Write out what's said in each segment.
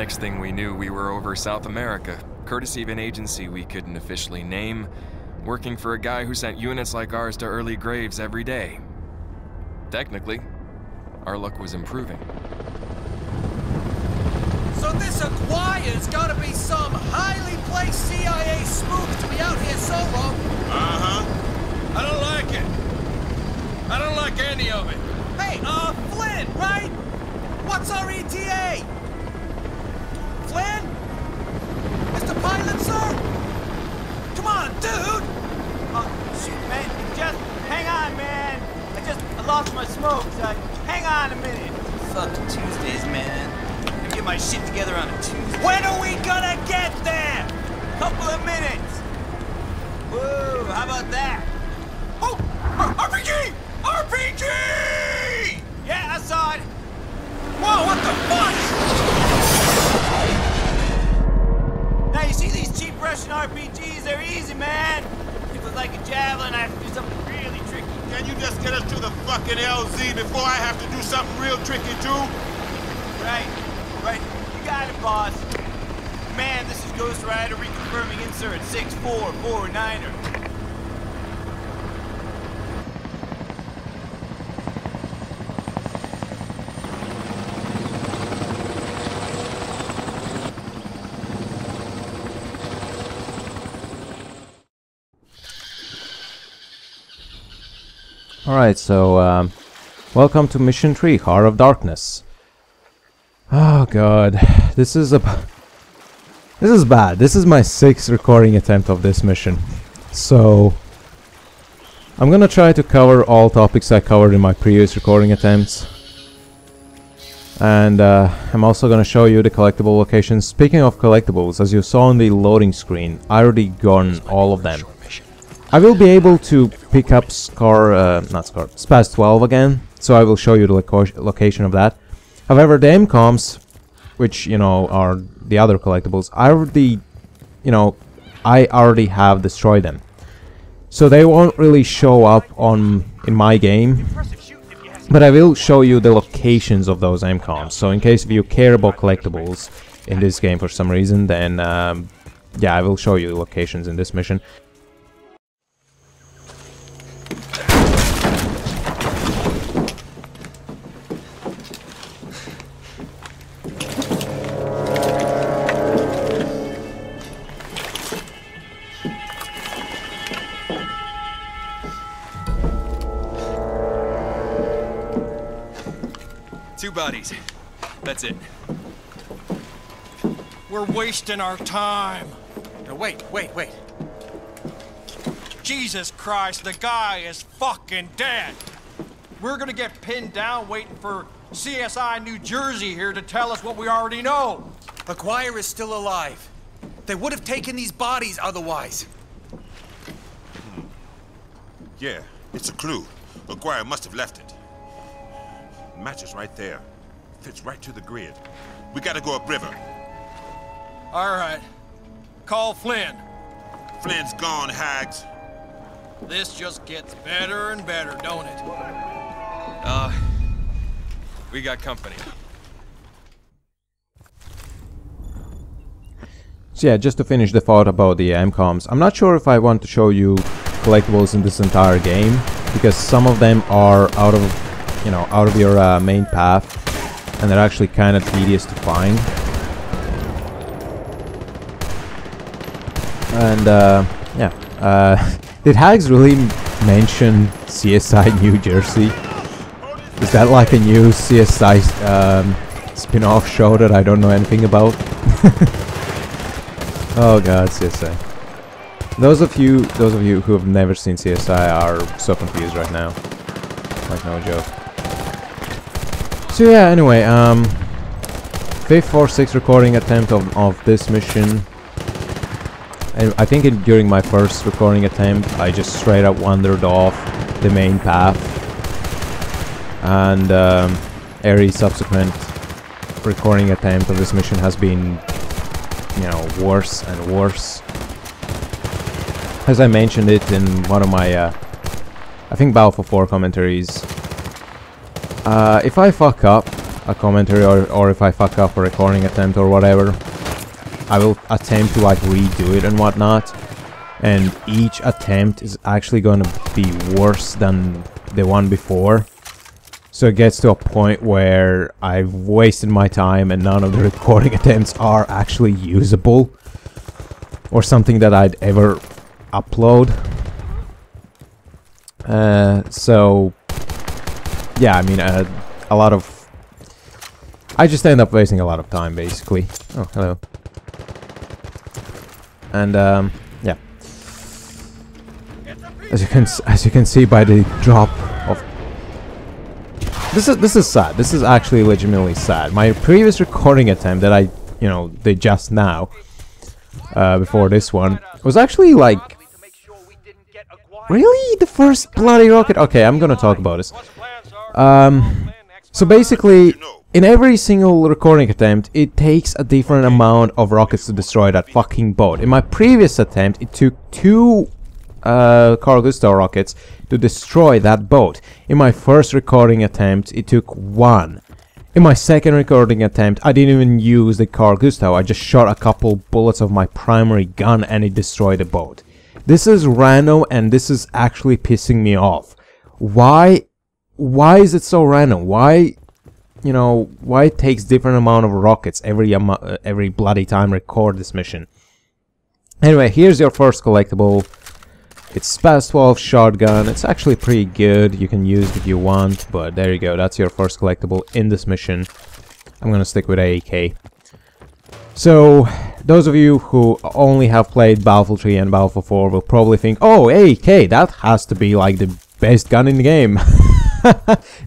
Next thing we knew, we were over South America, courtesy of an agency we couldn't officially name, working for a guy who sent units like ours to early graves every day. Technically, our luck was improving. So this Aguaya's gotta be some highly placed CIA spook to be out here solo. I don't like it. I don't like any of it. Hey, Flynn, right? What's our ETA? Flynn? Mr. Pilot, sir? Come on, dude! Shoot, man, just hang on, man. I lost my smoke, so hang on a minute. Fucking Tuesdays, man. I'm gonna get my shit together on a Tuesday. When are we gonna get there? Couple of minutes. Whoa, how about that? Oh! RPG! RPG! Yeah, I saw it. Whoa, what the fuck? Now, you see these cheap Russian RPGs? They're easy, man. If it was like a javelin, I have to do something really tricky. Can you just get us to the fucking LZ before I have to do something real tricky too? Right. You got it, boss. Man, this is Ghost Rider reconfirming insert 6449er. Alright, so, welcome to Mission 3, Heart of Darkness. Oh god, this is bad. This is my 6th recording attempt of this mission. So, I'm gonna try to cover all topics I covered in my previous recording attempts. And, I'm also gonna show you the collectible locations. Speaking of collectibles, as you saw on the loading screen, I already gotten all of them. I will be able to pick up Spaz 12 again, so I will show you the location of that. However, the MCOMs, which, you know, are the other collectibles, I already have destroyed them. So they won't really show up in my game, but I will show you the locations of those MCOMs. So in case if you care about collectibles in this game for some reason, then yeah, I will show you the locations in this mission. Two bodies. That's it. We're wasting our time. Now, wait. Jesus Christ, the guy is fucking dead. We're gonna get pinned down waiting for CSI New Jersey here to tell us what we already know. Aguirre is still alive. They would have taken these bodies otherwise. Yeah, it's a clue. Aguirre must have left it. Matches right there. Fits right to the grid. We gotta go upriver. All right. Call Flynn. Flynn's gone, hags. This just gets better and better, don't it? We got company. So yeah, just to finish the thought about the MCOMs, I'm not sure if I want to show you collectibles in this entire game, because some of them are out of your main path, and they're actually kind of tedious to find. And yeah, did Hags really mention CSI New Jersey? Is that like a new CSI spin-off show that I don't know anything about? Oh god, CSI. Those of you who have never seen CSI are so confused right now. Like no joke. So yeah, anyway, 5th or 6th recording attempt of this mission. And I think during my first recording attempt, I just straight up wandered off the main path. And every subsequent recording attempt of this mission has been, you know, worse and worse. As I mentioned it in one of my, I think Balfour 4 commentaries, if I fuck up, a commentary, or if I fuck up a recording attempt or whatever, I will attempt to like redo it and whatnot. And each attempt is actually gonna be worse than the one before. So it gets to a point where I've wasted my time and none of the recording attempts are actually usable. Or something that I'd ever upload. So yeah, I mean, a lot of... I just end up wasting a lot of time, basically. Oh, hello. And, yeah. As you can see by the drop of... This is sad. This is actually legitimately sad. My previous recording attempt that I, you know, did just now, before this one, was actually, like... Really? The first bloody rocket? Okay, I'm gonna talk about this. So basically, in every single recording attempt, it takes a different amount of rockets to destroy that fucking boat. In my previous attempt, it took 2 Carl Gustav rockets to destroy that boat. In my first recording attempt, it took 1. In my second recording attempt, I didn't even use the Carl Gustav. I just shot a couple bullets of my primary gun and it destroyed the boat. This is random and this is actually pissing me off. Why is it so random? Why, you know, why it takes different amount of rockets every bloody time record this mission? Anyway, here's your first collectible. It's Spaz 12 shotgun. It's actually pretty good. You can use it if you want, but there you go. That's your first collectible in this mission. I'm gonna stick with AEK. So, those of you who only have played Battlefield 3 and Battlefield 4 will probably think, oh, AEK, that has to be like the best gun in the game.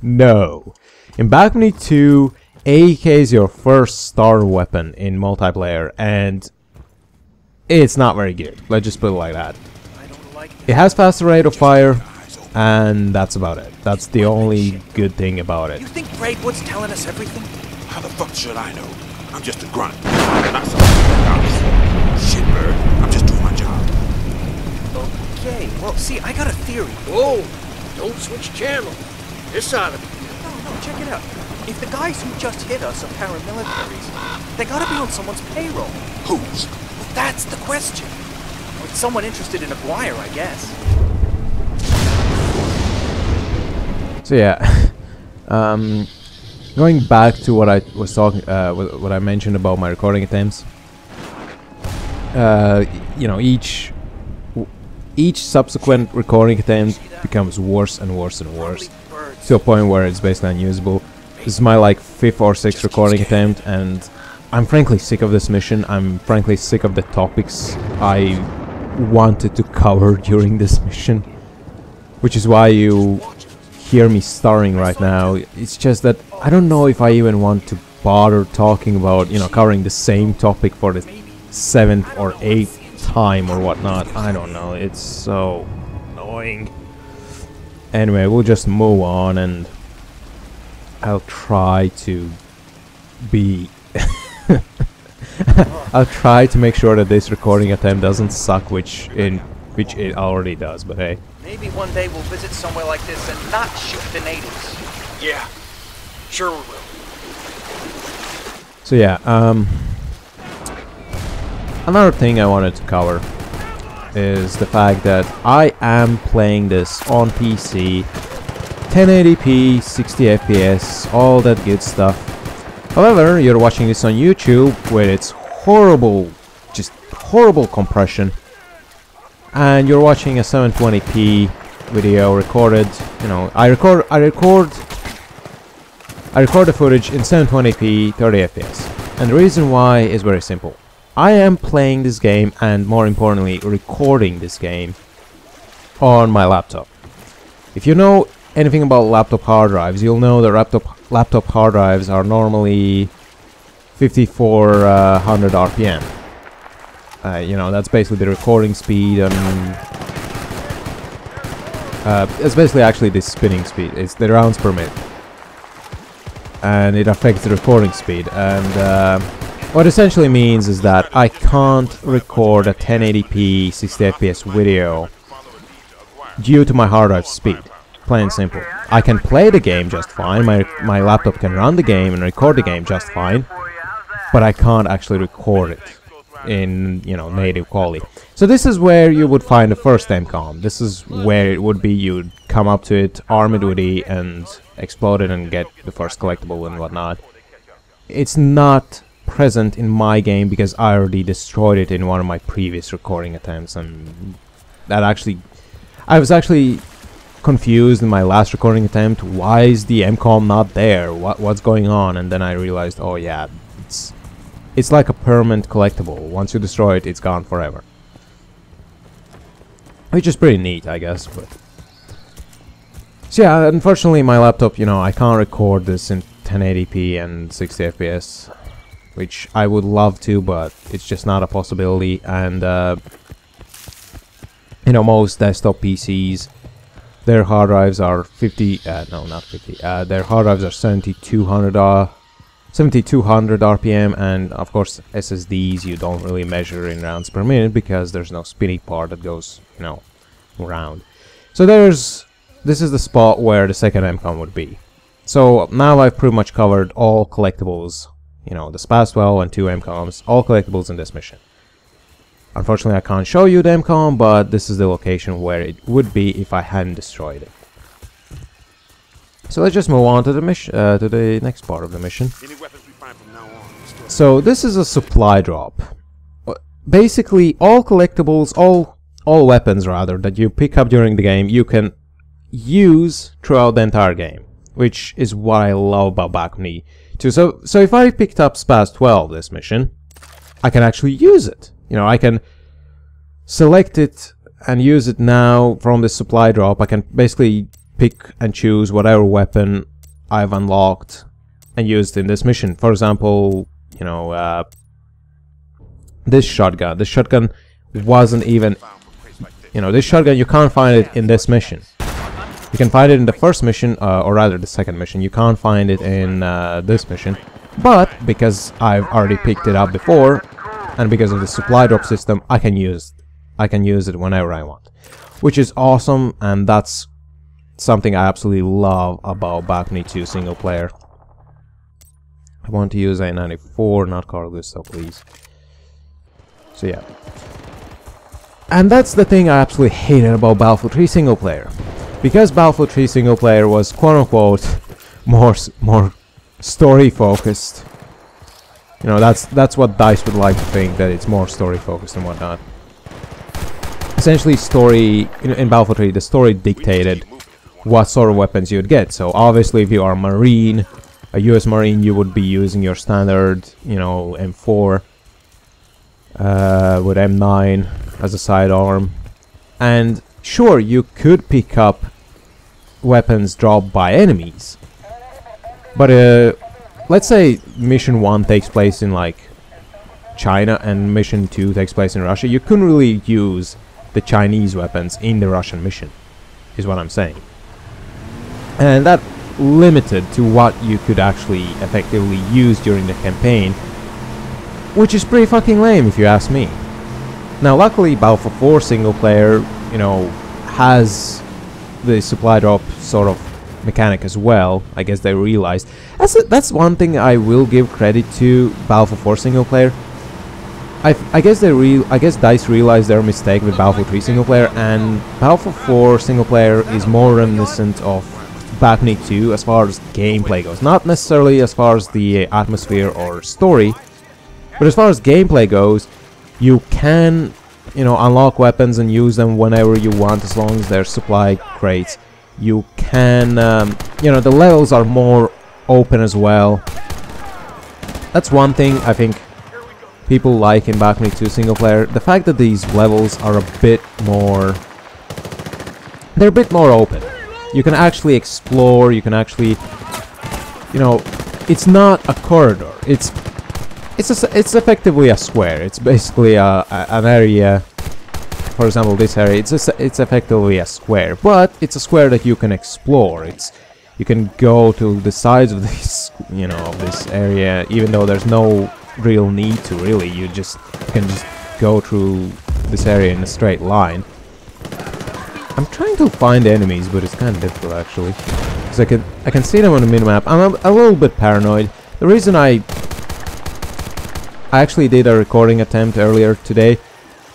No. In Battlefield 2, AEK is your first starter weapon in multiplayer, and it's not very good. Let's just put it like that. It has faster rate of fire, and that's about it. That's the only good thing about it. You think Braidwood's telling us everything? How the fuck should I know? I'm just a grunt. Not some shitbird. I'm just doing my job. Okay, well, see, I got a theory. Whoa! Don't switch channel. This ought to be... No, check it out. If the guys who just hit us are paramilitaries, they gotta be on someone's payroll. Whose? Well, that's the question. Or someone interested in Aguirre, I guess. So yeah, going back to what I was talking, what I mentioned about my recording attempts. You know, each subsequent recording attempt becomes worse and worse and worse, to a point where it's basically unusable. This is my like 5th or 6th recording attempt, and I'm frankly sick of this mission. I'm frankly sick of the topics I wanted to cover during this mission, which is why you hear me stuttering right now. It's just that I don't know if I even want to bother talking about, you know, covering the same topic for the 7th or 8th time or whatnot. I don't know, it's so annoying. Anyway, we'll just move on, and I'll try to be I'll try to make sure that this recording attempt doesn't suck, which it already does, but hey. Maybe one day we'll visit somewhere like this and not shoot the natives. Yeah, sure we will. So yeah, another thing I wanted to cover is the fact that I am playing this on PC, 1080p, 60 FPS, all that good stuff. However, you're watching this on YouTube with its horrible, just horrible compression, and you're watching a 720p video recorded, you know, I record the footage in 720p 30 FPS. And the reason why is very simple. I am playing this game, and more importantly recording this game, on my laptop. If you know anything about laptop hard drives, you'll know that laptop hard drives are normally 5400 RPM. You know, that's basically the recording speed, and it's basically actually the spinning speed. It's the rounds per minute, and it affects the recording speed. And what it essentially means is that I can't record a 1080p 60 FPS video due to my hard drive speed. plain and simple. I can play the game just fine, my laptop can run the game and record the game just fine, but I can't actually record it in, you know, native quality. So this is where you would find the first MCOM. This is where it would be you'd come up to it, arm it with E, and explode it and get the first collectible and whatnot. It's not present in my game because I already destroyed it in one of my previous recording attempts, and that actually... I was actually confused in my last recording attempt. Why is the MCOM not there? What's going on? And then I realized, oh yeah, it's like a permanent collectible. Once you destroy it, it's gone forever. Which is pretty neat, I guess, but... So yeah, unfortunately my laptop, you know, I can't record this in 1080p and 60 FPS, which I would love to, but it's just not a possibility. And you know, most desktop PCs, their hard drives are 50, no, not 50, their hard drives are 7200 RPM, and of course SSDs you don't really measure in rounds per minute because there's no spinning part that goes, you know, around. So this is the spot where the second MCOM would be. So now I've pretty much covered all collectibles, you know, the SPAS 12 and 2 MCOMs, all collectibles in this mission. Unfortunately I can't show you the MCOM, but this is the location where it would be if I hadn't destroyed it. So let's just move on to the mission, to the next part of the mission. So this is a supply drop. Basically all collectibles, all weapons rather, that you pick up during the game, you can use throughout the entire game, which is what I love about Balcony 2. So if I picked up SPAS 12 this mission, I can actually use it. You know, I can select it and use it now from the supply drop. I can basically pick and choose whatever weapon I've unlocked and used in this mission. For example, you know, this shotgun. This shotgun wasn't even, you know, this shotgun, you can't find it in this mission. You can find it in the first mission, or rather the second mission. You can't find it in this mission. But because I've already picked it up before, and because of the supply drop system, I can use it whenever I want, which is awesome, and that's something I absolutely love about Balcony 2 single player. I want to use A94, not Carl Gustav, please. So yeah. And that's the thing I absolutely hated about Battlefield 3 single player. Because Battlefield 3 single player was quote-unquote more story focused. You know, that's what DICE would like to think, that it's more story focused and whatnot. Essentially, story in Battlefield 3, the story dictated what sort of weapons you'd get. So obviously, if you are a Marine, a US Marine, you would be using your standard, you know, M4 with M9 as a sidearm. And sure, you could pick up weapons dropped by enemies, but let's say mission 1 takes place in like China and mission 2 takes place in Russia. You couldn't really use the Chinese weapons in the Russian mission, is what I'm saying. And that limited to what you could actually effectively use during the campaign, which is pretty fucking lame if you ask me. Now luckily Battlefield 4 single player, you know, has the supply drop sort of mechanic as well. I guess they realized. That's one thing I will give credit to Battlefield 4 single player. I guess DICE realized their mistake with Battlefield 3 single player, and Battlefield 4 single player is more reminiscent of Balcony 2 as far as gameplay goes. Not necessarily as far as the atmosphere or story, but as far as gameplay goes, you can, you know, unlock weapons and use them whenever you want as long as they're supply crates. You can, you know, the levels are more open as well. That's one thing I think people like in Balcony 2 single player. The fact that these levels are a bit more... they're a bit more open. You can actually explore, you can actually... you know, it's not a corridor. It's effectively a square. It's basically an area... for example, this area, it's effectively a square, but it's a square that you can explore. You can go to the sides of this, you know, of this area, even though there's no real need to really. You can just go through this area in a straight line. I'm trying to find enemies, but it's kind of difficult actually. Because I can see them on the minimap. I'm a little bit paranoid. The reason I actually did a recording attempt earlier today,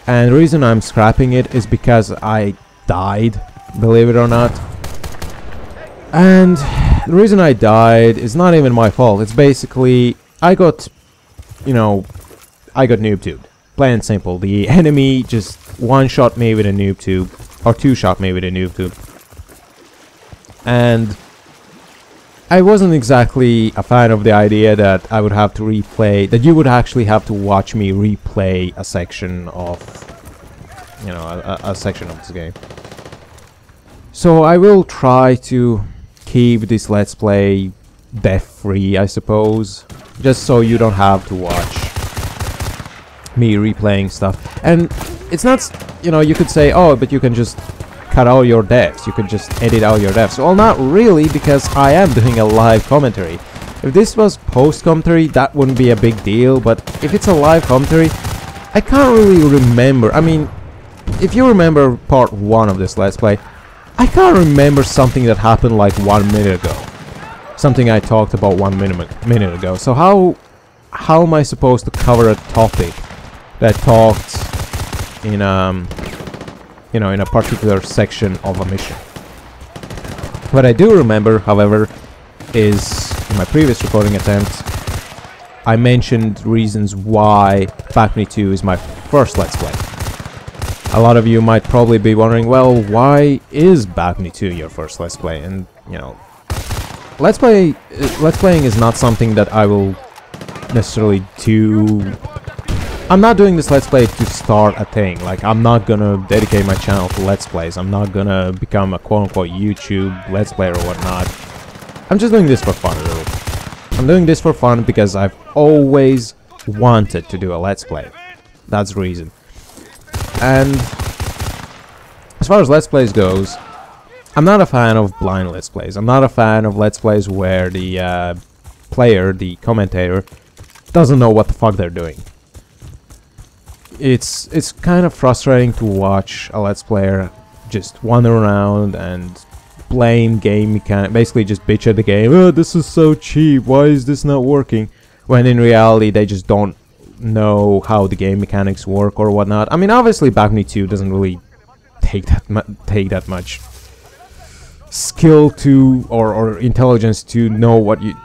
and the reason I'm scrapping it is because I died, believe it or not. And the reason I died is not even my fault. It's basically I got, you know, I got noob tubed. Plain and simple. The enemy just one-shot me with a noob tube, or two-shot me with a noob tube. And I wasn't exactly a fan of the idea that I would have to replay, that you would actually have to watch me replay a section of, you know, a section of this game. So I will try to keep this Let's Play death-free, I suppose, just so you don't have to watch me replaying stuff. And it's not, you know, you could say, oh, but you can just cut out your deaths, you could just edit out your deaths. Well, not really, because I am doing a live commentary. If this was post-commentary, that wouldn't be a big deal, but if it's a live commentary, I can't really remember. I mean, if you remember part 1 of this Let's Play, I can't remember something that happened like 1 minute ago. Something I talked about 1 minute ago. So how am I supposed to cover a topic that talked in you know, in a particular section of a mission? What I do remember, however, is in my previous recording attempt, I mentioned reasons why Backme 2 is my first Let's Play. A lot of you might probably be wondering, well, why is Backme 2 your first Let's Play? And, you know, Let's playing is not something that I will necessarily do. I'm not doing this Let's Play to start a thing. Like, I'm not gonna dedicate my channel to Let's Plays. I'm not gonna become a quote-unquote YouTube Let's Player or whatnot. I'm just doing this for fun, really. I'm doing this for fun because I've always wanted to do a Let's Play. That's the reason. And as far as Let's Plays goes, I'm not a fan of blind Let's Plays. I'm not a fan of Let's Plays where the player, the commentator, doesn't know what the fuck they're doing. It's kind of frustrating to watch a Let's Player just wander around and blame game mechanic, basically just bitch at the game. Oh, this is so cheap, why is this not working? When in reality they just don't know how the game mechanics work or whatnot. I mean, obviously Backme 2 doesn't really take that much skill to or intelligence to know what you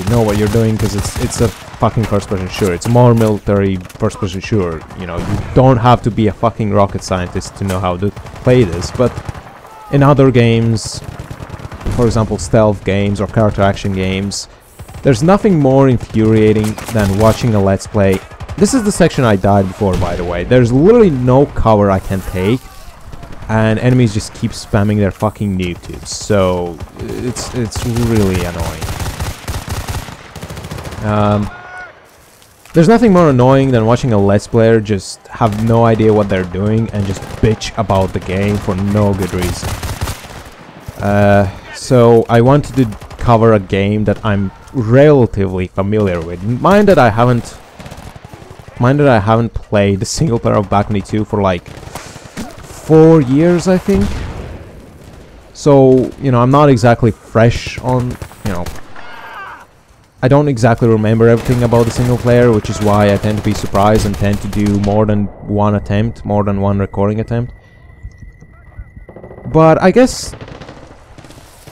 know what you're doing, because it's a fucking first-person shooter. It's a more military first-person shooter. You know, you don't have to be a fucking rocket scientist to know how to play this. But in other games, for example, stealth games or character action games, there's nothing more infuriating than watching a Let's Play. This is the section I died before, by the way. There's literally no cover I can take, and enemies just keep spamming their fucking noob tubes. So it's really annoying. There's nothing more annoying than watching a Let's Player just have no idea what they're doing and just bitch about the game for no good reason. So I wanted to cover a game that I'm relatively familiar with. Mind that I haven't played the single player of Backme 2 for like 4 years, I think. So, you know, I'm not exactly fresh on, you know, I don't exactly remember everything about the single player, which is why I tend to be surprised and tend to do more than one attempt, more than one recording attempt. But I guess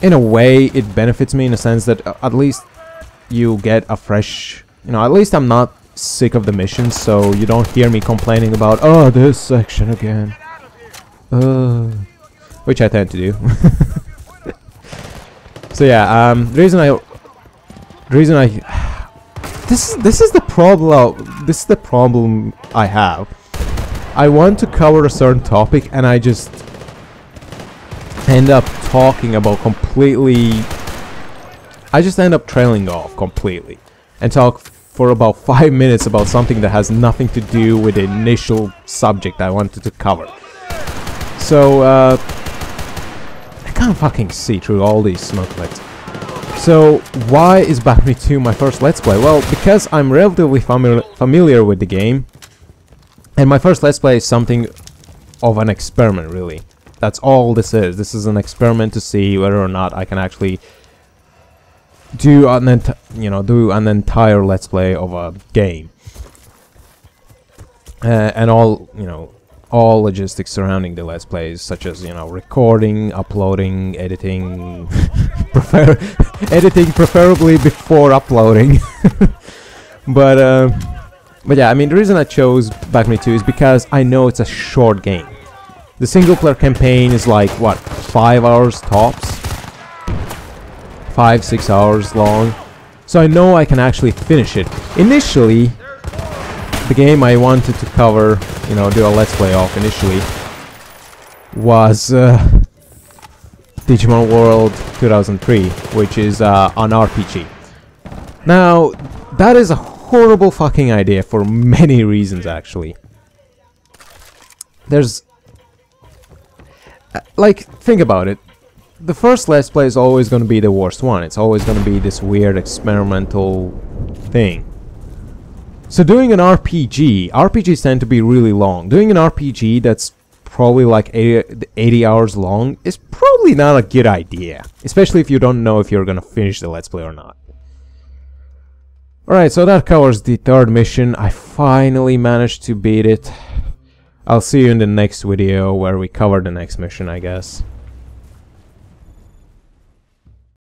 in a way it benefits me in a sense that at least you get a fresh, you know, at least I'm not sick of the missions, so you don't hear me complaining about, oh, this section again. Which I tend to do. So yeah, the reason I this is the problem I have. I want to cover a certain topic and I just end up talking about I just end up trailing off completely and talk for about 5 minutes about something that has nothing to do with the initial subject I wanted to cover. So I can't fucking see through all these smoke lights. So, why is Backme 2 my first Let's Play? Well, because I'm relatively familiar with the game, and my first Let's Play is something of an experiment, really. That's all this is. This is an experiment to see whether or not I can actually do an entire let's play of a game. And all, all logistics surrounding the let's plays, such as, recording, uploading, editing, editing preferably before uploading. But yeah, I mean, the reason I chose Back 2 is because I know it's a short game. The single player campaign is like, what, 5 hours tops? 5-6 hours long. So I know I can actually finish it. Initially, the game I wanted to cover, do a let's play of initially, was Digimon World 2003, which is an RPG. Now, that is a horrible fucking idea for many reasons, actually. There's... think about it. The first let's play is always going to be the worst one. It's always going to be this weird experimental thing. So doing an RPGs tend to be really long. Doing an RPG that's probably like 80 hours long is probably not a good idea. Especially if you don't know if you're gonna finish the let's play or not. Alright, so that covers the third mission. I finally managed to beat it. I'll see you in the next video where we cover the next mission, I guess.